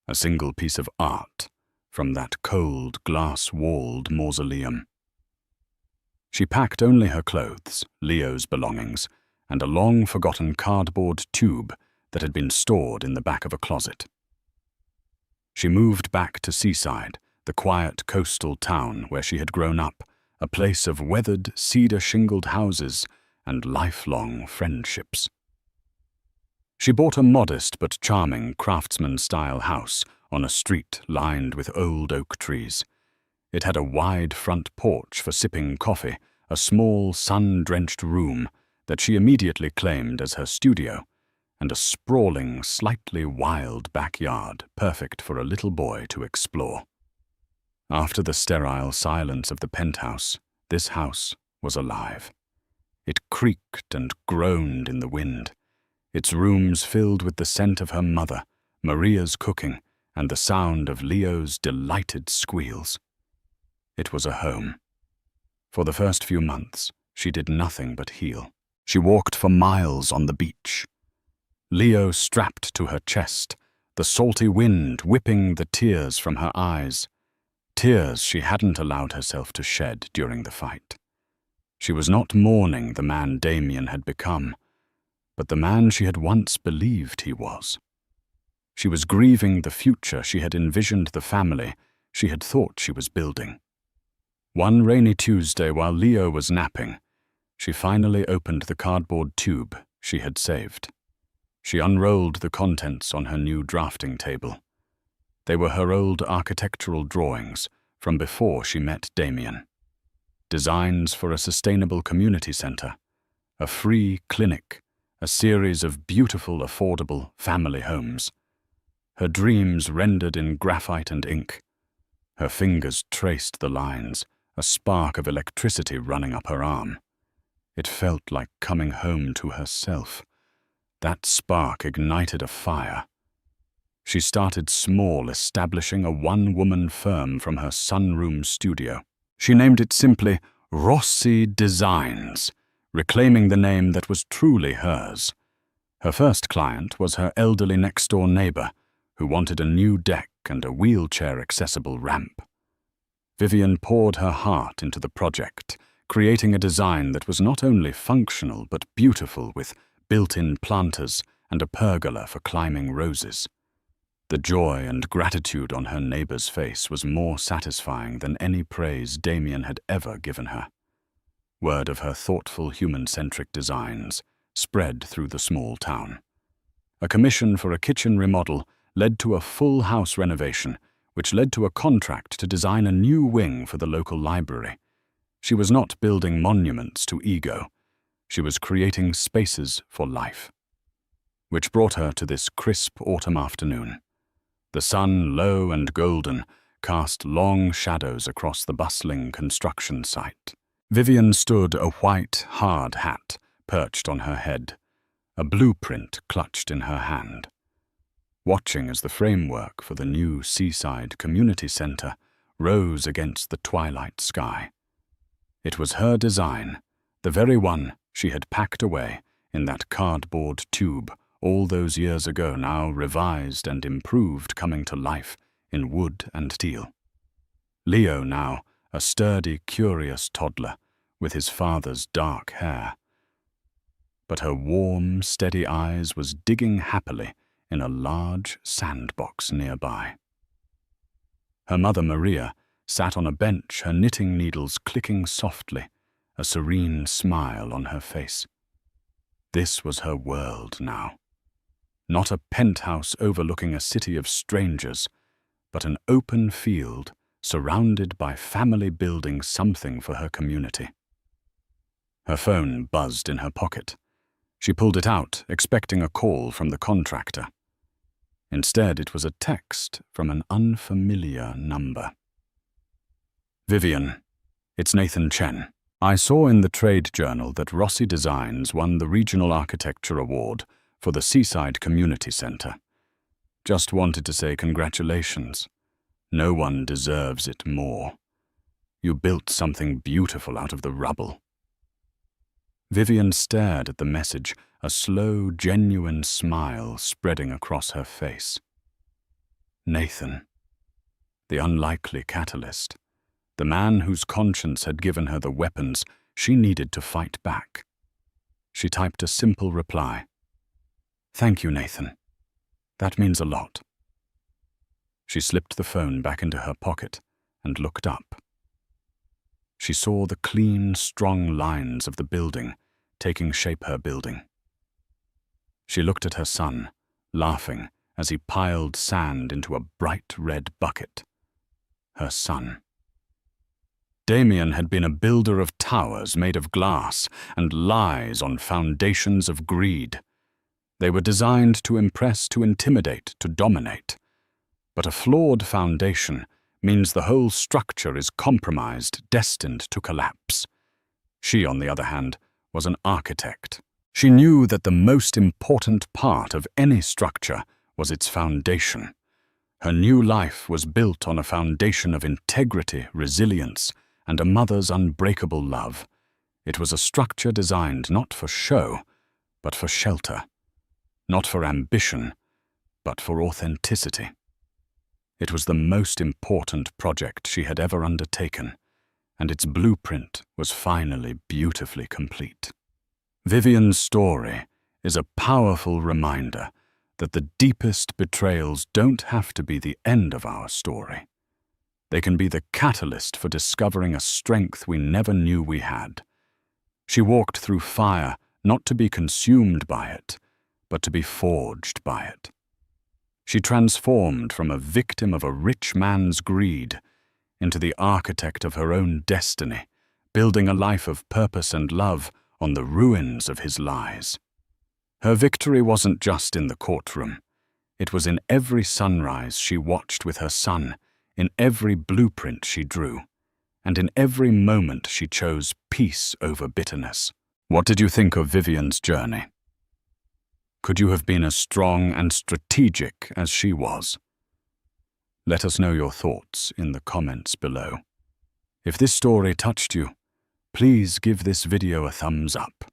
a single piece of art from that cold, glass-walled mausoleum. She packed only her clothes, Leo's belongings, and a long-forgotten cardboard tube that had been stored in the back of a closet. She moved back to Seaside, the quiet coastal town where she had grown up, a place of weathered, cedar-shingled houses and lifelong friendships. She bought a modest but charming craftsman-style house on a street lined with old oak trees. It had a wide front porch for sipping coffee, a small, sun-drenched room that she immediately claimed as her studio, and a sprawling, slightly wild backyard perfect for a little boy to explore. After the sterile silence of the penthouse, this house was alive. It creaked and groaned in the wind, its rooms filled with the scent of her mother, Maria's cooking, and the sound of Leo's delighted squeals. It was a home. For the first few months, she did nothing but heal. She walked for miles on the beach. Leo strapped to her chest, the salty wind whipping the tears from her eyes, tears she hadn't allowed herself to shed during the fight. She was not mourning the man Damien had become, but the man she had once believed he was. She was grieving the future she had envisioned, the family she had thought she was building. One rainy Tuesday, while Leo was napping, she finally opened the cardboard tube she had saved. She unrolled the contents on her new drafting table. They were her old architectural drawings from before she met Damien. Designs for a sustainable community center, a free clinic, a series of beautiful, affordable family homes. Her dreams rendered in graphite and ink. Her fingers traced the lines, a spark of electricity running up her arm. It felt like coming home to herself. That spark ignited a fire. She started small, establishing a one-woman firm from her sunroom studio. She named it simply Rossi Designs, reclaiming the name that was truly hers. Her first client was her elderly next-door neighbor, who wanted a new deck and a wheelchair-accessible ramp. Vivian poured her heart into the project, creating a design that was not only functional but beautiful, with built-in planters and a pergola for climbing roses. The joy and gratitude on her neighbor's face was more satisfying than any praise Damien had ever given her. Word of her thoughtful, human-centric designs spread through the small town. A commission for a kitchen remodel led to a full house renovation, which led to a contract to design a new wing for the local library. She was not building monuments to ego. She was creating spaces for life. Which brought her to this crisp autumn afternoon. The sun, low and golden, cast long shadows across the bustling construction site. Vivian stood, a white, hard hat perched on her head, a blueprint clutched in her hand, watching as the framework for the new seaside community center rose against the twilight sky. It was her design, the very one she had packed away in that cardboard tube all those years ago, now revised and improved, coming to life in wood and teal. Leo now, a sturdy, curious toddler with his father's dark hair. But her warm, steady eyes was digging happily in a large sandbox nearby. Her mother, Maria, sat on a bench, her knitting needles clicking softly, a serene smile on her face. This was her world now. Not a penthouse overlooking a city of strangers, but an open field surrounded by family building something for her community. Her phone buzzed in her pocket. She pulled it out, expecting a call from the contractor. Instead, it was a text from an unfamiliar number. Vivian, it's Nathan Chen. I saw in the trade journal that Rossi Designs won the Regional Architecture Award for the Seaside Community Center. Just wanted to say congratulations. No one deserves it more. You built something beautiful out of the rubble. Vivian stared at the message, a slow, genuine smile spreading across her face. Nathan, the unlikely catalyst, the man whose conscience had given her the weapons she needed to fight back. She typed a simple reply. Thank you, Nathan. That means a lot. She slipped the phone back into her pocket and looked up. She saw the clean, strong lines of the building taking shape her building. She looked at her son, laughing as he piled sand into a bright red bucket. Her son. Damien had been a builder of towers made of glass and lies on foundations of greed. They were designed to impress, to intimidate, to dominate. But a flawed foundation means the whole structure is compromised, destined to collapse. She, on the other hand, was an architect. She knew that the most important part of any structure was its foundation. Her new life was built on a foundation of integrity, resilience, and a mother's unbreakable love. It was a structure designed not for show, but for shelter. Not for ambition, but for authenticity. It was the most important project she had ever undertaken, and its blueprint was finally beautifully complete. Vivian's story is a powerful reminder that the deepest betrayals don't have to be the end of our story. They can be the catalyst for discovering a strength we never knew we had. She walked through fire not to be consumed by it, but to be forged by it. She transformed from a victim of a rich man's greed into the architect of her own destiny, building a life of purpose and love on the ruins of his lies. Her victory wasn't just in the courtroom. It was in every sunrise she watched with her son, in every blueprint she drew, and in every moment she chose peace over bitterness. What did you think of Vivian's journey? Could you have been as strong and strategic as she was? Let us know your thoughts in the comments below. If this story touched you, please give this video a thumbs up.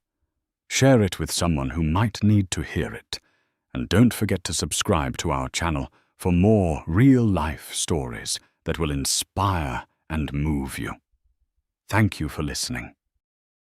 Share it with someone who might need to hear it, and don't forget to subscribe to our channel for more real-life stories that will inspire and move you. Thank you for listening.